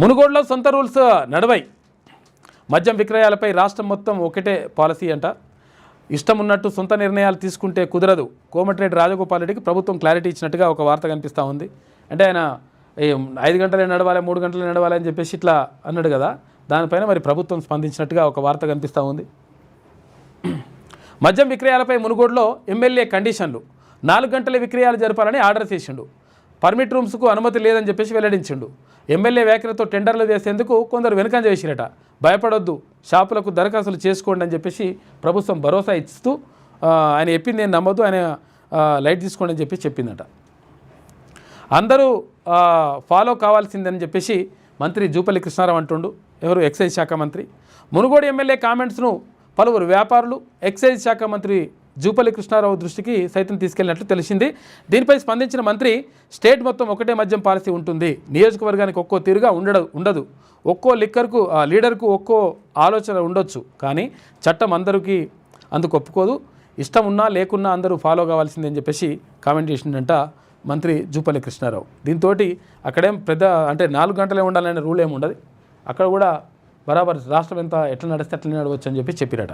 మునుగోడులో సొంత రూల్స్ నడవై మద్యం విక్రయాలపై రాష్ట్రం మొత్తం ఒకటే పాలసీ అంట. ఇష్టం ఉన్నట్టు సొంత నిర్ణయాలు తీసుకుంటే కుదరదు. కోమటిరెడ్డి రాజగోపాల్ రెడ్డికి ప్రభుత్వం క్లారిటీ ఇచ్చినట్టుగా ఒక వార్త కనిపిస్తూ ఉంది. అంటే ఆయన 5 గంటలే నడవాలి 3 గంటలే నడవాలి అని చెప్పేసి ఇట్లా అన్నాడు కదా, దానిపైన మరి ప్రభుత్వం స్పందించినట్టుగా ఒక వార్త కనిపిస్తూ ఉంది. మద్యం విక్రయాలపై మునుగోడులో ఎమ్మెల్యే కండిషన్లు 4 గంటల విక్రయాలు జరపాలని ఆర్డర్ చేసిండు. పర్మిట్ రూమ్స్కు అనుమతి లేదని చెప్పేసి వెల్లడించిండు. ఎమ్మెల్యే వ్యాఖ్యలతో టెండర్లు చేసేందుకు కొందరు వెనుకంజ వేసిరట. భయపడొద్దు, షాపులకు దరఖాస్తులు చేసుకోండి అని చెప్పేసి ప్రభుత్వం భరోసా ఇస్తూ ఆయన చెప్పింది నేను నమ్మొద్దు, ఆయన లైట్ తీసుకోండి అని చెప్పి చెప్పిందట. అందరూ ఫాలో కావాల్సిందని చెప్పేసి మంత్రి జూపల్లి కృష్ణారావు అంటుండు. ఎవరు? ఎక్సైజ్ శాఖ మంత్రి. మునుగోడు ఎమ్మెల్యే కామెంట్స్ను పలువురు వ్యాపారులు ఎక్సైజ్ శాఖ మంత్రి జూపల్లి కృష్ణారావు దృష్టికి సైతం తీసుకెళ్లినట్లు తెలిసింది. దీనిపై స్పందించిన మంత్రి స్టేట్ మొత్తం ఒకటే మద్యం పాలసీ ఉంటుంది, నియోజకవర్గానికి ఒక్కో తీరుగా ఉండదు. ఒక్కో లీడర్కు ఒక్కో ఆలోచన ఉండొచ్చు, కానీ చట్టం అందరికీ అందుకు ఒప్పుకోదు. ఇష్టం ఉన్నా లేకున్నా అందరూ ఫాలో కావాల్సిందే అని చెప్పేసి కామెంట్ చేసిందంట మంత్రి జూపల్లి కృష్ణారావు. దీంతో అక్కడేం పెద్ద అంటే 4 గంటలే ఉండాలనే రూల్ ఏమి ఉండదు. అక్కడ కూడా బరాబర్ రాష్ట్రం ఎట్లా నడిస్తే అట్లా నడవచ్చు అని చెప్పి చెప్పిరట.